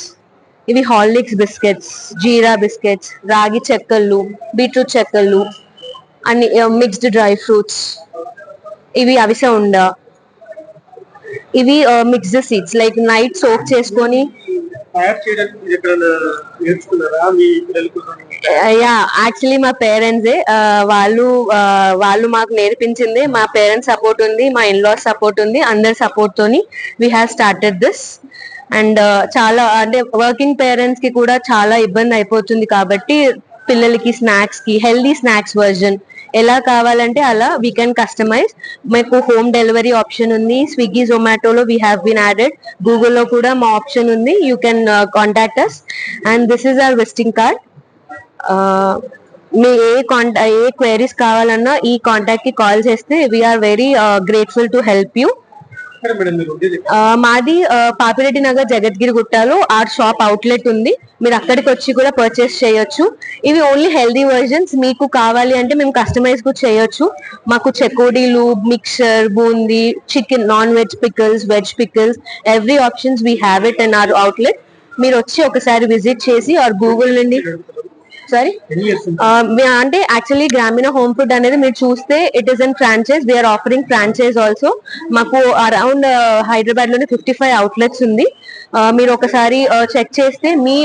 ఇవి హార్లిక్స్ బిస్కెట్స్, జీరా బిస్కెట్స్, రాగి చెక్కలు, బీట్రూట్ చెక్కలు, అన్ని మిక్స్డ్ డ్రై ఫ్రూట్స్, ఇవి అవిసె ఉండ, ఇవి mixed seeds like night soak చేసుకొని. యాక్చువల్లీ మా పేరెంట్సే, వాళ్ళు మాకు నేర్పించింది. మా పేరెంట్స్ సపోర్ట్ ఉంది, మా ఇన్ లాస్ సపోర్ట్ ఉంది, అందరి సపోర్ట్ తోని we have started this. And చాలా అంటే వర్కింగ్ పేరెంట్స్ కి కూడా చాలా ఇబ్బంది అయిపోతుంది కాబట్టి పిల్లలకి స్నాక్స్ కి హెల్దీ స్నాక్స్ వర్జన్ ఎలా కావాలంటే అలా వీ కెన్ కస్టమైజ్. మీకు హోమ్ డెలివరీ ఆప్షన్ ఉంది, స్విగ్గీ, జొమాటోలో వీ హ్యావ్ బీన్ యాడెడ్, గూగుల్లో కూడా మా ఆప్షన్ ఉంది, you can contact us. And this is our visiting card. మీ ఏ క్వైరీస్ కావాలన్నా ఈ కాంటాక్ట్ కి కాల్ చేస్తే we're very grateful to help you. మాది పాపిరెడ్డి నగర్, జగద్గిరి గుట్టలో ఆర్ షాప్ అవుట్లెట్ ఉంది, మీరు అక్కడికి వచ్చి కూడా పర్చేస్ చేయొచ్చు. ఇవి ఓన్లీ హెల్దీ వర్జన్స్, మీకు కావాలి అంటే మేము కస్టమైజ్ కూడా చేయొచ్చు. మాకు చెకోడీలు, mixture, boondi, chicken, non veg pickles, veg pickles, every options we have it in our outlet. మీరు వచ్చి ఒకసారి విజిట్ చేసి ఆర్ గూగుల్ నుండి అంటే యాక్చువల్లీ గ్రామీణ హోమ్ ఫుడ్ అనేది మీరు చూస్తే it is in franchise, we are offering franchise also. మాకు అరౌండ్ హైదరాబాద్ లోనే 55 అవుట్లెట్స్ ఉంది. మీరు ఒకసారి చెక్ చేస్తే మీ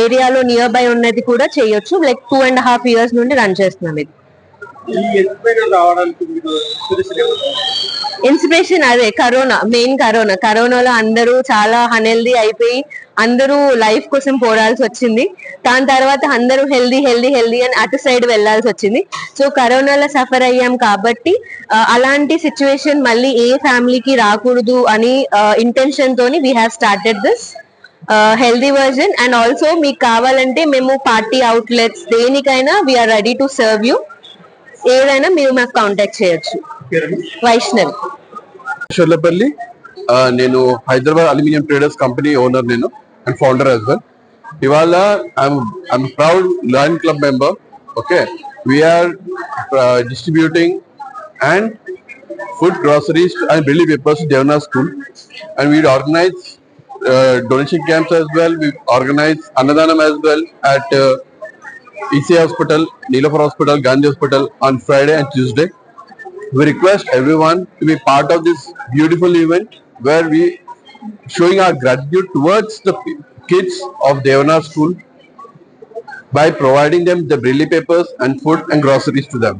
ఏరియాలో నియర్ బై ఉన్నది కూడా చేయొచ్చు. లైక్ 2.5 years నుండి రన్ చేస్తున్నాం ఇది. ఇన్స్పిరేషన్ అదే కరోనాలో అందరూ చాలా అన్హెల్దీ అయిపోయి అందరూ లైఫ్ కోసం పోరాల్సి వచ్చింది. దాని తర్వాత అందరూ హెల్దీ అని అటు సైడ్ వెళ్లాల్సి వచ్చింది. సో కరోనాలో సఫర్ అయ్యాం కాబట్టి అలాంటి సిచ్యువేషన్ మళ్ళీ ఏ ఫ్యామిలీకి రాకూడదు అని ఇంటెన్షన్ తోని we have started this healthy version. And also మీకు కావాలంటే మేము పార్టీ అవుట్లెట్స్ దేనికైనా we're ready to serve you. ఏదైనా మీరు మాకు కాంటాక్ట్ చేయొచ్చు. వైష్ణవ్ షర్లపల్లి, నేను Hyderabad aluminium traders company owner నేను అండ్ ఫౌండర్ యాజ్ వెల్. ఇవాళ I'm proud Lion Club member. Okay, we're distributing and food, groceries and బిల్లీ పేపర్స్ దేవనా school. And we organize donation camps as well. We organize Annadhanam as well at EC Hospital, Neelafar Hospital, Gandhi Hospital on Friday and Tuesday. We request everyone to be part of this beautiful event where we showing our gratitude towards the kids of Devana School by providing them the braille papers and food and groceries to them.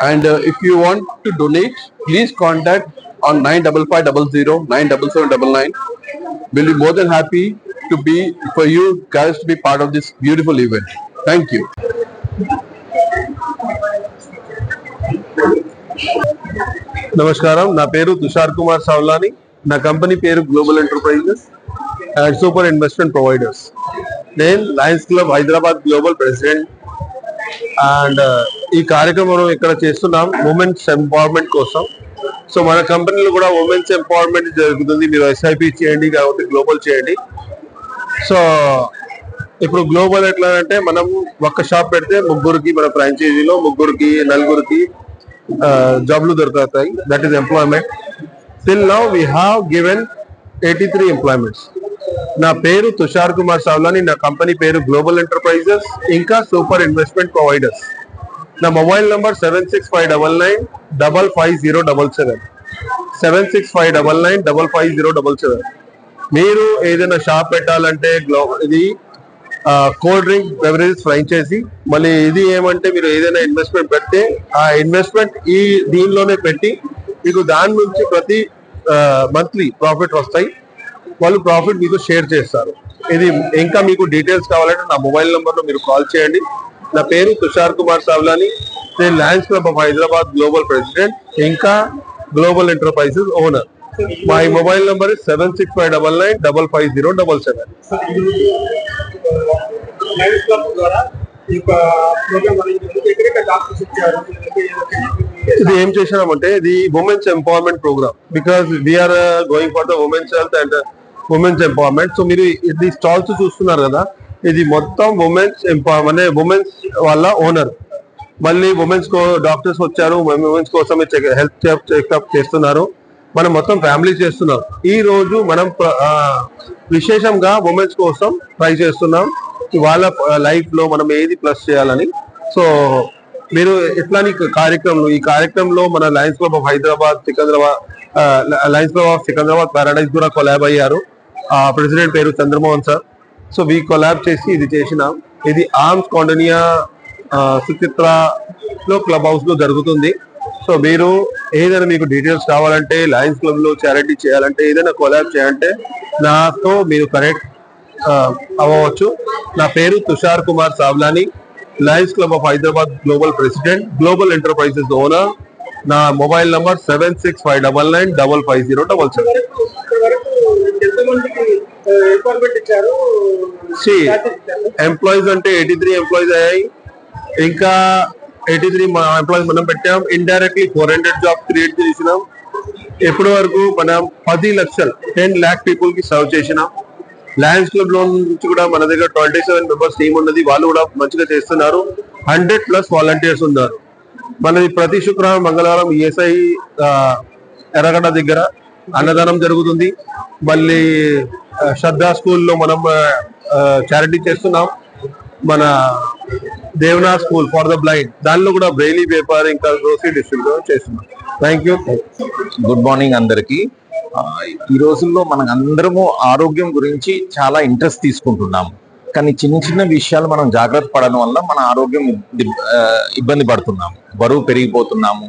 And if you want to donate, please contact on 95500 97799. We'll be more than happy to be for you guys to be part of this beautiful event. Thank you. నమస్కారం, నా పేరు తుషార్ కుమార్ సావ్లాని. నా కంపెనీ పేరు Global Enterprises and super investment providers. నేను Lions Club Hyderabad Global president. And ఈ కార్యక్రమం ఇక్కడ చేస్తున్నాం ఉమెన్స్ ఎంపవర్మెంట్ కోసం. సో మన కంపెనీలో కూడా ఉమెన్స్ ఎంపవర్మెంట్ జరుగుతుంది. మీరు SIP చేయండి, కాబట్టి గ్లోబల్ చేయండి. సో ఇప్పుడు గ్లోబల్ ఎట్లా అంటే మనం ఒక్క షాప్ పెడితే ముగ్గురికి, మన ఫ్రాంచైజీలో ముగ్గురికి, నలుగురికి జాబ్లు దొరుకుతాయి. That is employment. Till now we have given 83 employments. నా పేరు తుషార్ కుమార్ సావ్లాని. నా కంపెనీ పేరు గ్లోబల్ ఎంటర్ప్రైజెస్ ఇంకా సూపర్ ఇన్వెస్ట్మెంట్ ప్రొవైడర్స్. నా మొబైల్ నంబర్ 7659955077 7659955077. మీరు ఏదైనా షాప్ పెట్టాలంటే ఇది కోల్డ్ డ్రింక్ బెవరేజెస్ ఫ్రాంచైజీ. మళ్ళీ ఇది ఏమంటే మీరు ఏదైనా ఇన్వెస్ట్మెంట్ పెడితే ఆ ఇన్వెస్ట్మెంట్ దీనిలోనే పెట్టి మీకు దాని నుంచి ప్రతి మంత్లీ ప్రాఫిట్ వస్తాయి. వాళ్ళు ప్రాఫిట్ మీతో షేర్ చేస్తారు. ఇది ఇంకా మీకు డీటెయిల్స్ కావాలంటే నా మొబైల్ నంబర్ లో మీరు కాల్ చేయండి. నా పేరు తుషార్ కుమార్ సావ్లాని. నేను Lions Club of Hyderabad Global president, ఇంకా Global Enterprises owner. My mobile number is 7659955077. ఇది ఏం చేసినామంటే ఇది women's empowerment programme. Because we're going for the women's health and women's empowerment. So మీరు ఇది స్టాల్స్ చూస్తున్నారు కదా, ఇది మొత్తం ఉమెన్స్ ఎంపవర్మెంట్, ఉమెన్స్ వాళ్ళ ఓనర్. మళ్ళీ ఉమెన్స్ డాక్టర్స్ వచ్చారు, ఉమెన్స్ కోసం హెల్త్ చెకప్ చేస్తున్నారు. మనం మొత్తం ఫ్యామిలీ చేస్తున్నాం. ఈ రోజు మనం విశేషంగా ఉమెన్స్ కోసం ట్రై చేస్తున్నాం, వాళ్ళ లైఫ్ లో మనం ఏది ప్లస్ చేయాలని. సో మీరు ఎట్లాంటి ఈ కార్యక్రమంలో మన Lions Club of Hyderabad Lions Club of Secunderabad Paradise కూడా కొలాబ్ అయ్యారు. ప్రెసిడెంట్ పేరు Chandramohan sir. So we collab చేసి ఇది చేసినాం. ఇది ఆర్మ్స్ కాండోనియా సుచిత్ర లో క్లబ్ హౌస్ లో జరుగుతుంది. సో మీరు ఏదైనా మీకు డీటెయిల్స్ కావాలంటే, లయన్స్ క్లబ్ లో చారిటీ చేయాలంటే, ఏదైనా కొలాబ్ చేయాలంటే నాతో మీరు కనెక్ట్ అవ్వచ్చు. నా పేరు Tushar Kumar Savlani, Lions Club of Hyderabad Global president, Global Enterprises owner. నా మొబైల్ నంబర్ 7659955077. ఎంప్లాయీస్ అంటే 83 ఎంప్లాయీస్ అయ్యాయి. ఇంకా 83 ఎంప్లాయీస్ మనం పెట్టాం. ఇండైరెక్ట్లీ 400 జాబ్ క్రియేట్ చేసినాం. ఎప్పటి వరకు మనం 10 లక్షలు 10 lakh పీపుల్ కి సర్వ్ చేసినాం. లయన్స్ క్లబ్ లో నుంచి కూడా మన దగ్గర 27 మెంబర్స్ టీమ్ ఉన్నది. వాళ్ళు కూడా మంచిగా చేస్తున్నారు. 100+ వాలంటీర్స్ ఉన్నారు. మనది ప్రతి శుక్రవారం మంగళవారం ఈఎస్ఐ ఎర్రగడ్డ దగ్గర అన్నదానం జరుగుతుంది. మళ్ళీ శ్రద్ధా స్కూల్లో మనం చారిటీ చేస్తున్నాం. మన దేవనా స్కూల్ ఫర్ ద బ్లైండ్, దానిలో కూడా బ్రెయిలీ పేపర్ ఇంకా గ్రోసరీ డిస్ట్రిబ్యూట్ చేస్తున్నాం. Thank you. గుడ్ మార్నింగ్ అందరికి. ఈ రోజుల్లో మనం అందరము ఆరోగ్యం గురించి చాలా ఇంట్రెస్ట్ తీసుకుంటున్నాము, కానీ చిన్న చిన్న విషయాలు మనం జాగ్రత్త పడడం వల్ల మన ఆరోగ్యం ఇబ్బంది పడుతున్నాము. బరువు పెరిగిపోతున్నాము,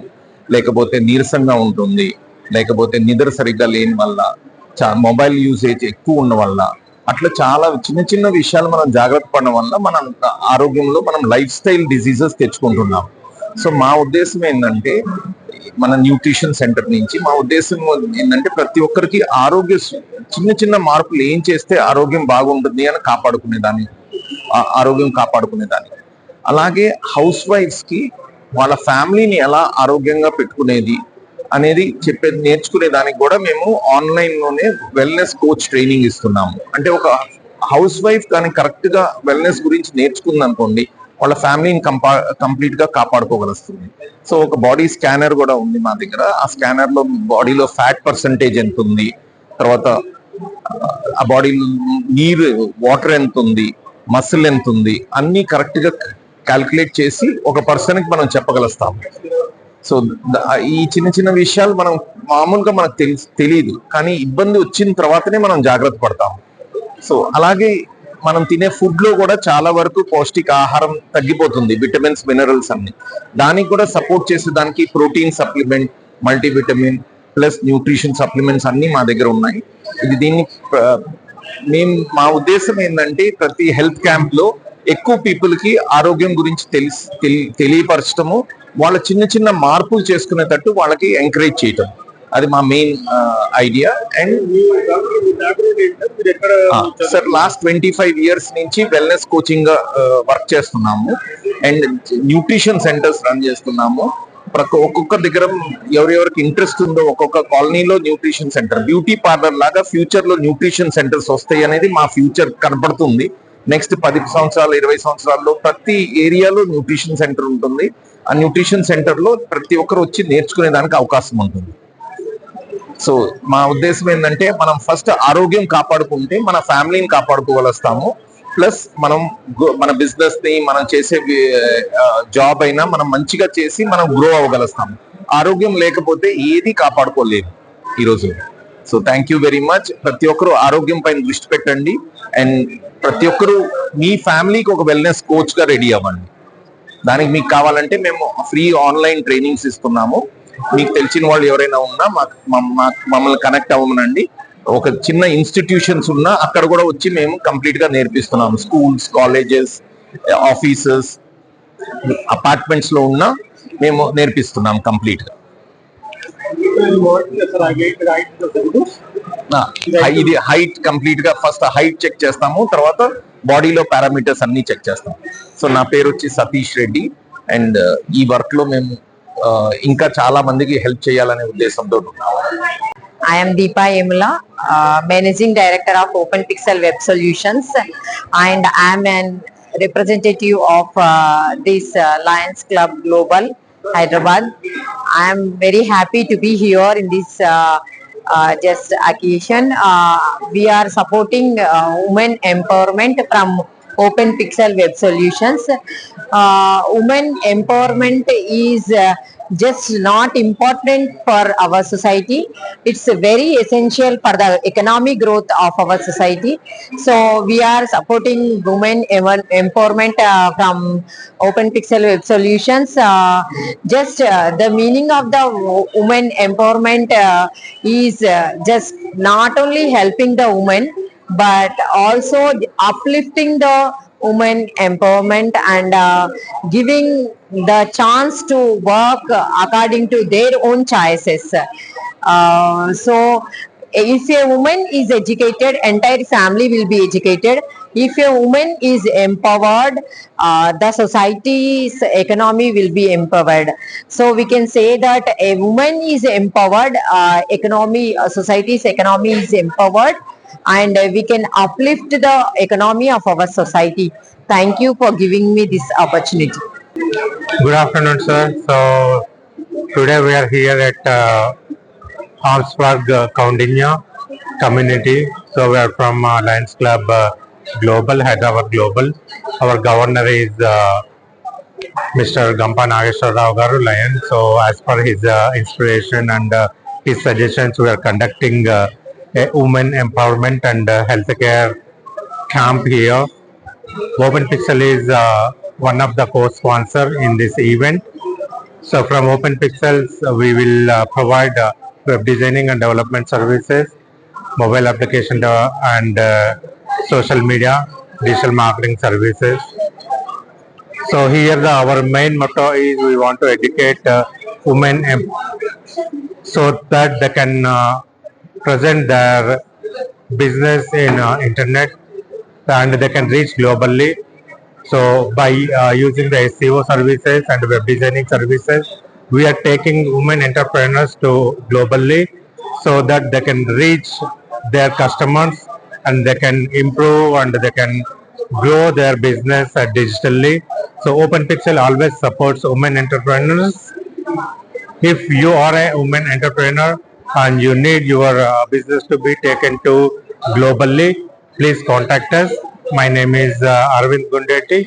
లేకపోతే నీరసంగా ఉంటుంది, లేకపోతే నిద్ర సరిగ్గా లేని వల్ల, మొబైల్ యూసేజ్ ఎక్కువ ఉన్న వల్ల, అట్లా చాలా చిన్న చిన్న విషయాలు మనం జాగ్రత్త పడడం వల్ల మన ఆరోగ్యంలో మనం లైఫ్ స్టైల్ డిసీజెస్ తెచ్చుకుంటున్నాం. సో మా ఉద్దేశం ఏంటంటే, మన న్యూట్రిషన్ సెంటర్ నుంచి మా ఉద్దేశం ఏంటంటే ప్రతి ఒక్కరికి ఆరోగ్య చిన్న చిన్న మార్పులు ఏం చేస్తే ఆరోగ్యం బాగుంటుంది అని ఆరోగ్యం కాపాడుకునేదాన్ని. అలాగే హౌస్ వైఫ్స్ కి వాళ్ళ ఫ్యామిలీని ఎలా ఆరోగ్యంగా పెట్టుకునేది అనేది నేర్చుకునే దానికి కూడా మేము ఆన్లైన్ లోనే వెల్నెస్ కోచ్ ట్రైనింగ్ ఇస్తున్నాము. అంటే ఒక హౌస్ వైఫ్ కానీ కరెక్ట్ గా వెల్నెస్ గురించి నేర్చుకుంది అనుకోండి, వాళ్ళ ఫ్యామిలీని కంప్లీట్ గా కాపాడుకోగలుస్తుంది. సో ఒక బాడీ స్కానర్ కూడా ఉంది మా దగ్గర. ఆ స్కానర్ లో బాడీలో ఫ్యాట్ పర్సంటేజ్ ఎంత ఉంది, తర్వాత ఆ బాడీలో వాటర్ ఎంత ఉంది, మసిల్ ఎంత ఉంది, అన్ని కరెక్ట్ గా క్యాల్కులేట్ చేసి ఒక పర్సన్ కి మనం చెప్పగలుస్తాము. సో ఈ చిన్న చిన్న విషయాలు మనం మామూలుగా మనకు తెలియదు, కానీ ఇబ్బంది వచ్చిన తర్వాతనే మనం జాగ్రత్త పడతాము. సో అలాగే మనం తినే ఫుడ్ లో కూడా చాలా వరకు పౌష్టిక ఆహారం తగ్గిపోతుంది, విటమిన్స్ మినరల్స్ అన్ని. దానికి కూడా సపోర్ట్ చేసేదానికి protein supplement, multivitamin plus nutrition supplements అన్ని మా దగ్గర ఉన్నాయి. మా ఉద్దేశం ఏంటంటే ప్రతి హెల్త్ క్యాంప్ లో ఎక్కువ పీపుల్ కి ఆరోగ్యం గురించి తెలియపరచడము, వాళ్ళ చిన్న చిన్న మార్పులు చేసుకునేటట్టు వాళ్ళకి ఎంకరేజ్ చేయటం, అది మా main idea. And sir last 25 years నుంచి వెల్నెస్ కోచింగ్ గా వర్క్ చేస్తున్నాము అండ్ న్యూట్రిషన్ సెంటర్స్ రన్ చేస్తున్నాము. ఒక్కొక్క దగ్గర ఎవరెవరికి ఇంట్రెస్ట్ ఉందో ఒక్కొక్క కాలనీలో న్యూట్రిషన్ సెంటర్, బ్యూటీ పార్లర్ లాగా ఫ్యూచర్ లో న్యూట్రిషన్ సెంటర్స్ వస్తాయి అనేది మా ఫ్యూచర్ కనపడుతుంది. నెక్స్ట్ 10 సంవత్సరాలు 20 సంవత్సరాల్లో ప్రతి ఏరియాలో న్యూట్రిషన్ సెంటర్ ఉంటుంది. ఆ న్యూట్రిషన్ సెంటర్ లో ప్రతి ఒక్కరు వచ్చి నేర్చుకునే దానికి అవకాశం ఉంటుంది. సో మా ఉద్దేశం ఏంటంటే మనం ఫస్ట్ ఆరోగ్యం కాపాడుకుంటే మన ఫ్యామిలీని కాపాడుకోగలుస్తాము. ప్లస్ మన బిజినెస్ ని మనం చేసే జాబ్ అయినా మనం మంచిగా చేసి మనం గ్రో అవ్వగలుస్తాము. ఆరోగ్యం లేకపోతే ఏది కాపాడుకోలేదు ఈ రోజు. So thank you very much. ప్రతి ఒక్కరు ఆరోగ్యం పైన దృష్టి పెట్టండి అండ్ ప్రతి ఒక్కరు మీ ఫ్యామిలీకి ఒక వెల్నెస్ కోచ్ గా రెడీ అవ్వండి. దానికి మీకు కావాలంటే మేము ఫ్రీ ఆన్లైన్ ట్రైనింగ్స్ ఇస్తున్నాము. మీకు తెలిసిన వాళ్ళు ఎవరైనా ఉన్నా మమ్మల్ని కనెక్ట్ అవ్వమనండి. ఒక చిన్న ఇన్స్టిట్యూషన్స్ ఉన్నా అక్కడ కూడా వచ్చి మేము కంప్లీట్ గా నేర్పిస్తున్నాం. స్కూల్స్, కాలేజెస్, ఆఫీసెస్, అపార్ట్మెంట్స్ లో ఉన్న మేము నేర్పిస్తున్నాం కంప్లీట్ గా. ఇది హైట్ కంప్లీట్ గా ఫస్ట్ హైట్ చెక్ చేస్తాము, తర్వాత బాడీలో పారామీటర్స్ అన్ని చెక్ చేస్తాం. సో నా పేరు వచ్చి సతీష్ రెడ్డి అండ్ ఈ వర్క్ లో మేము ఇంకా చాలా మందికి హెల్ప్ చేయాలనే ఉద్దేశంతో ఉన్నాము. I am Deepa Yemula, Managing Director of Open Pixel Web Solutions, and I am an representative of this Lions Club Global Hyderabad. I am very happy to be here in this just occasion. We are supporting women empowerment from Open Pixel Web Solutions. Women empowerment is just not important for our society. It's very essential for the economic growth of our society. So we are supporting women empowerment from Open Pixel Web Solutions. The meaning of the women empowerment is just not only helping the women but also uplifting the women empowerment and giving the chance to work according to their own choices. So if a woman is educated, entire family will be educated. If a woman is empowered, the society's economy will be empowered. So we can say that a woman is empowered, society's economy is empowered, and we can uplift the economy of our society. Thank you for giving me this opportunity. Good afternoon, sir. So today we are here at Armsburg, Kaundinya community. So we are from Lions Club Global, Hyderabad Global. Our governor is Mr. Gampa Nageshwar Rao Garu Lion. So as per his inspiration and his suggestions, we are conducting a women empowerment and healthcare camp here. Open Pixel is one of the co-sponsor in this event. So from Open Pixels, we will provide web designing and development services, mobile application and social media, digital marketing services. So here our main motto is we want to educate women so that they can present their business in internet and they can reach globally. So by using the SEO services and web designing services, we are taking women entrepreneurs to globally so that they can reach their customers and they can improve and they can grow their business digitally. So Open Pixel always supports women entrepreneurs. If you are a woman entrepreneur and you need your business to be taken to globally, please contact us. My name is Arvind Gundeti,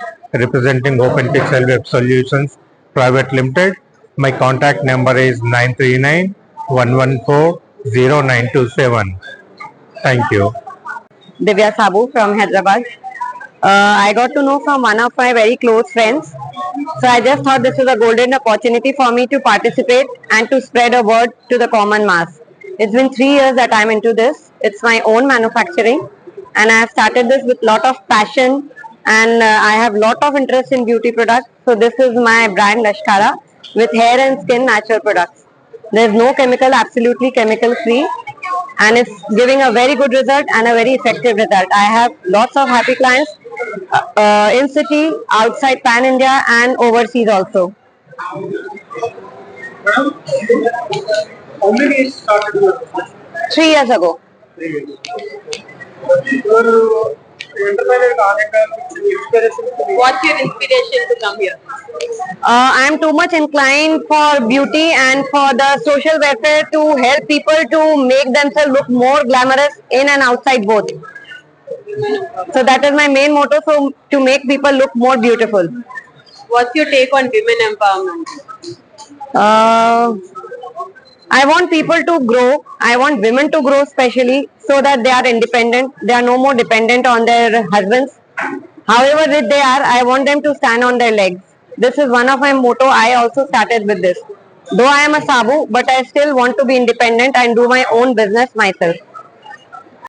representing Open Pixel Web Solutions Private Limited. My contact number is 939-114-0927. Thank you. Divya Sabu from Hyderabad. I got to know from one of my very close friends. So I just thought this was a golden opportunity for me to participate and to spread a word to the common mass. It's been 3 years that I'm into this. It's my own manufacturing and I have started this with lot of passion and I have lot of interest in beauty products. So this is my brand Lashkara with hair and skin natural products. There's no chemical, absolutely chemical free, and it's giving a very good result and a very effective result. I have lots of happy clients in city, outside Pan India and overseas also. How many years started your business? 3 years ago. What's your inspiration to come here? I am too much inclined for beauty and for the social welfare to help people to make themselves look more glamorous in and outside both. So that is my main motto, so to make people look more beautiful. What's your take on women empowerment? I want people to grow. I want women to grow especially so that they are independent. They are no more dependent on their husbands. However rich they are, I want them to stand on their legs. This is one of my motto. I also started with this. Though I am a Sabu, but I still want to be independent and do my own business myself.